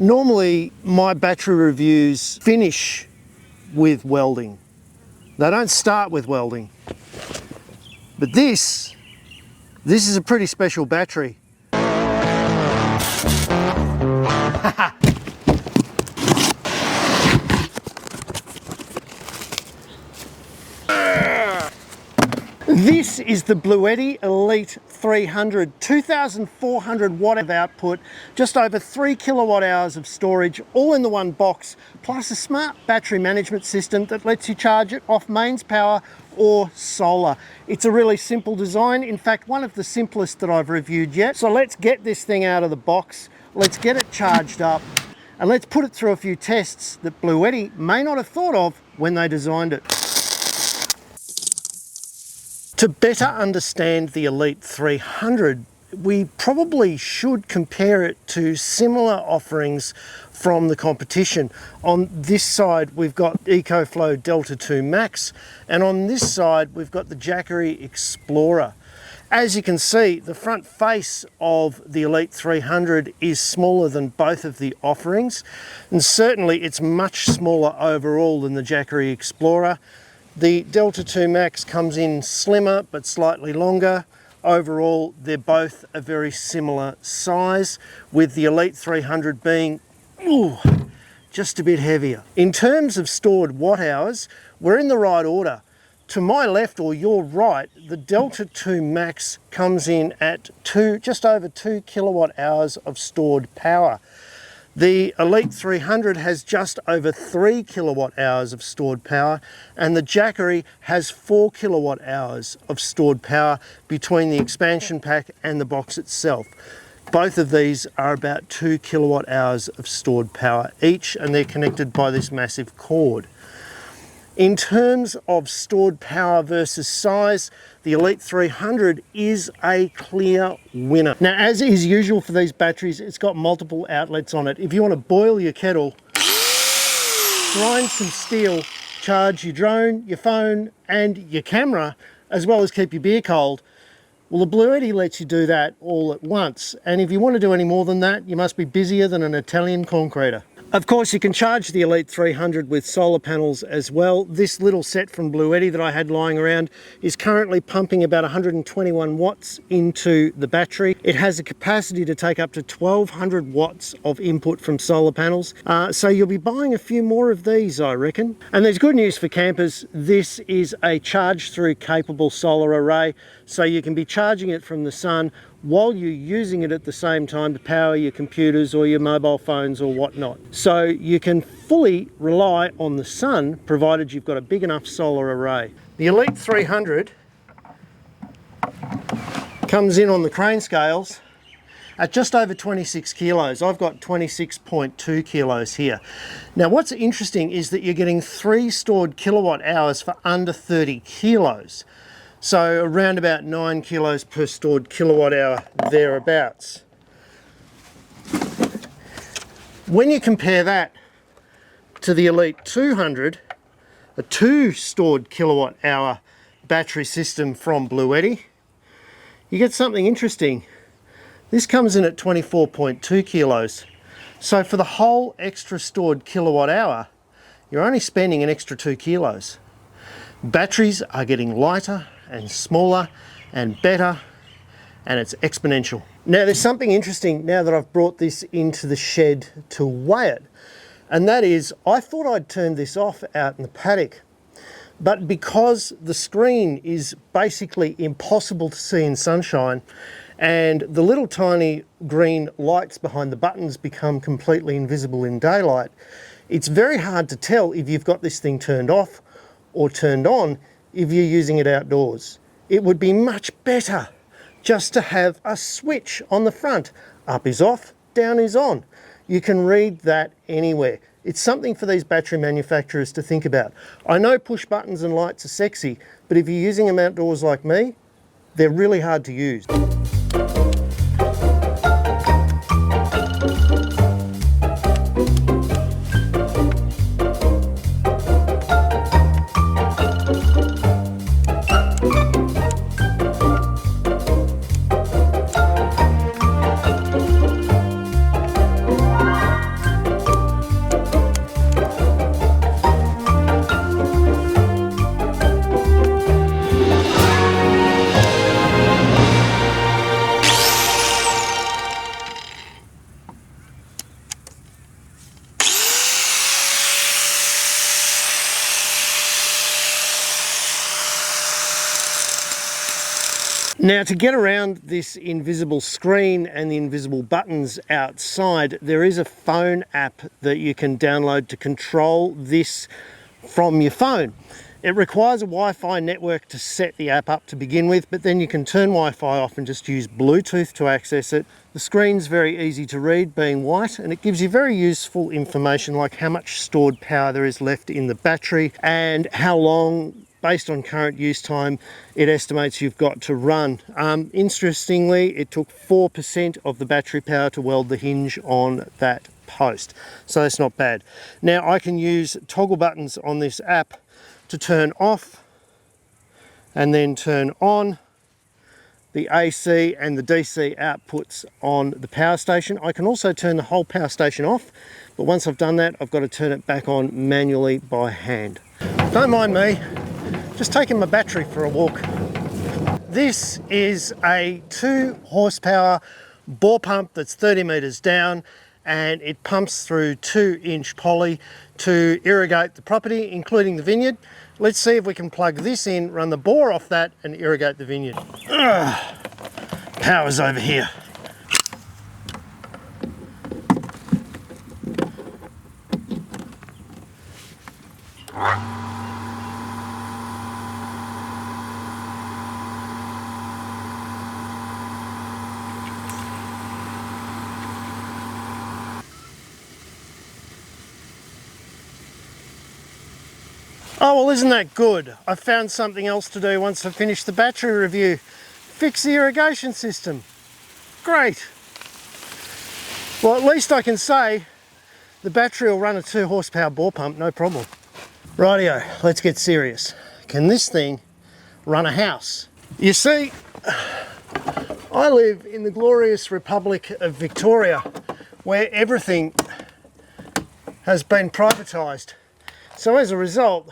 Normally, my battery reviews finish with welding. They don't start with welding. But this is a pretty special battery. This is the Bluetti Elite 300, 2,400 watt of output, just over 3 kilowatt hours of storage, all in the one box, plus a smart battery management system that lets you charge it off mains power or solar. It's a really simple design, in fact one of the simplest that I've reviewed yet. So let's get this thing out of the box, let's get it charged up, and let's put it through a few tests that Bluetti may not have thought of when they designed it. To better understand the Elite 300, we probably should compare it to similar offerings from the competition. On this side, we've got EcoFlow Delta 2 Max, and on this side, we've got the Jackery Explorer. As you can see, the front face of the Elite 300 is smaller than both of the offerings, and certainly it's much smaller overall than the Jackery Explorer. The Delta 2 Max comes in slimmer but slightly longer. Overall, they're both a very similar size, with the Elite 300 being just a bit heavier. In terms of stored watt hours, we're in the right order. To my left or your right, the Delta 2 Max comes in at just over 2 kilowatt hours of stored power. The Elite 300 has just over 3 kilowatt hours of stored power, and the Jackery has 4 kilowatt hours of stored power between the expansion pack and the box itself. Both of these are about 2 kilowatt hours of stored power each, and they're connected by this massive cord. In terms of stored power versus size, the Elite 300 is a clear winner. Now, as is usual for these batteries, it's got multiple outlets on it. If you want to boil your kettle, grind some steel, charge your drone, your phone, and your camera, as well as keep your beer cold, well, the Bluetti lets you do that all at once. And if you want to do any more than that, you must be busier than an Italian concreter. Of course, you can charge the Elite 300 with solar panels as well. This little set from Bluetti that I had lying around is currently pumping about 121 watts into the battery. It has a capacity to take up to 1,200 watts of input from solar panels. So you'll be buying a few more of these, I reckon. And there's good news for campers. This is a charge-through capable solar array, so you can be charging it from the sun while you're using it at the same time to power your computers or your mobile phones or whatnot. So you can fully rely on the sun, provided you've got a big enough solar array. The Elite 300 comes in on the crane scales at just over 26 kilos. I've got 26.2 kilos here. Now, what's interesting is that you're getting 3 stored kilowatt hours for under 30 kilos. So around about 9 kilos per stored kilowatt hour, thereabouts. When you compare that to the Elite 200, a 2 stored kilowatt hour battery system from Bluetti, you get something interesting. This comes in at 24.2 kilos. So for the whole extra stored kilowatt hour, you're only spending an extra 2 kilos. Batteries are getting lighter and smaller and better, and it's exponential. Now, there's something interesting now that I've brought this into the shed to weigh it, and that is, I thought I'd turned this off out in the paddock, but because the screen is basically impossible to see in sunshine, and the little tiny green lights behind the buttons become completely invisible in daylight, it's very hard to tell if you've got this thing turned off or turned on if you're using it outdoors. It would be much better just to have a switch on the front. Up is off, down is on. You can read that anywhere. It's something for these battery manufacturers to think about. I know push buttons and lights are sexy, but if you're using them outdoors like me, they're really hard to use. Now, to get around this invisible screen and the invisible buttons outside, there is a phone app that you can download to control this from your phone. It requires a Wi-Fi network to set the app up to begin with, but then you can turn Wi-Fi off and just use Bluetooth to access it. The screen's very easy to read, being white, and it gives you very useful information like how much stored power there is left in the battery and how long, based on current use time, it estimates you've got to run. Interestingly, it took 4% of the battery power to weld the hinge on that post, so that's not bad. Now, I can use toggle buttons on this app to turn off and then turn on the AC and the DC outputs on the power station. I can also turn the whole power station off, but once I've done that, I've got to turn it back on manually by hand. Don't mind me, just taking my battery for a walk. This is a 2 horsepower bore pump that's 30 meters down, and it pumps through 2-inch poly to irrigate the property, including the vineyard. Let's see if we can plug this in, run the bore off that, and irrigate the vineyard. Power's over here. Oh, well, isn't that good? I found something else to do once I finish the battery review. Fix the irrigation system. Great. Well, at least I can say the battery will run a 2 horsepower bore pump, no problem. Rightio, let's get serious. Can this thing run a house? You see, I live in the glorious Republic of Victoria, where everything has been privatised. So as a result,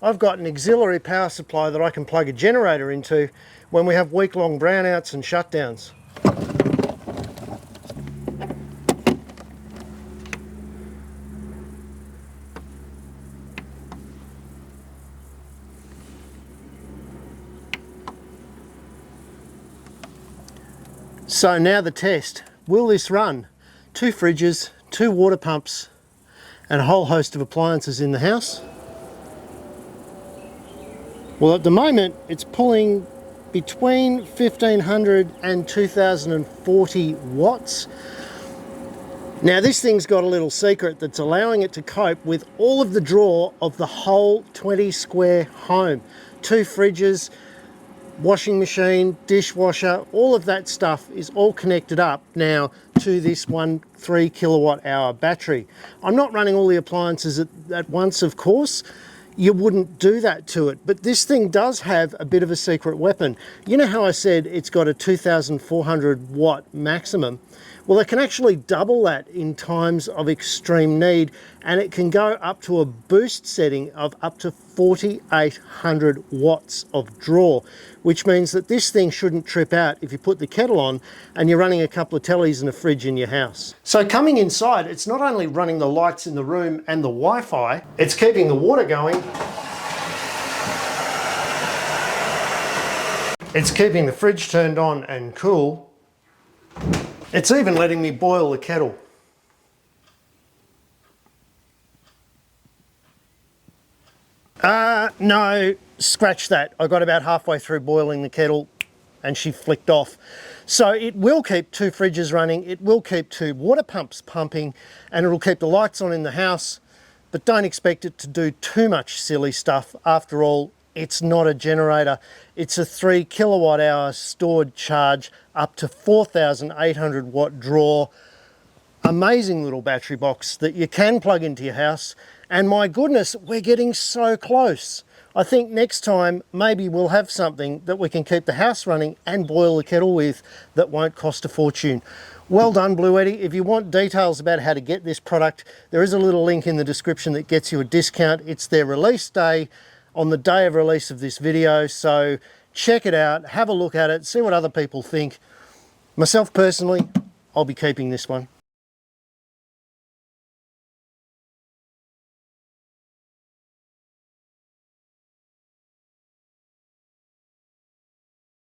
I've got an auxiliary power supply that I can plug a generator into when we have week-long brownouts and shutdowns. So now the test. Will this run 2 fridges, 2 water pumps, and a whole host of appliances in the house? Well, at the moment it's pulling between 1500 and 2040 watts. Now this thing's got a little secret that's allowing it to cope with all of the draw of the whole 20 square home. 2 fridges, washing machine, dishwasher, all of that stuff is all connected up now to this 3 kilowatt hour battery. I'm not running all the appliances at once, of course. You wouldn't do that to it, but this thing does have a bit of a secret weapon. You know how I said it's got a 2400 watt maximum? Well, it can actually double that in times of extreme need, and it can go up to a boost setting of up to 4800 watts of draw, which means that this thing shouldn't trip out if you put the kettle on and you're running a couple of tellies and a fridge in your house. So coming inside, it's not only running the lights in the room and the Wi-Fi, it's keeping the water going. It's keeping the fridge turned on and cool. It's even letting me boil the kettle. No, scratch that. I got about halfway through boiling the kettle and she flicked off. So it will keep 2 fridges running, it will keep 2 water pumps pumping, and it'll keep the lights on in the house, but don't expect it to do too much silly stuff. After all, it's not a generator. It's a 3 kilowatt hour stored charge, up to 4800 watt draw. Amazing little battery box that you can plug into your house. And my goodness, we're getting so close. I think next time maybe we'll have something that we can keep the house running and boil the kettle with that won't cost a fortune. Well done, Bluetti. If you want details about how to get this product, there is a little link in the description that gets you a discount. It's their release day on the day of release of this video, so check it out, have a look at it, see what other people think. Myself personally, I'll be keeping this one.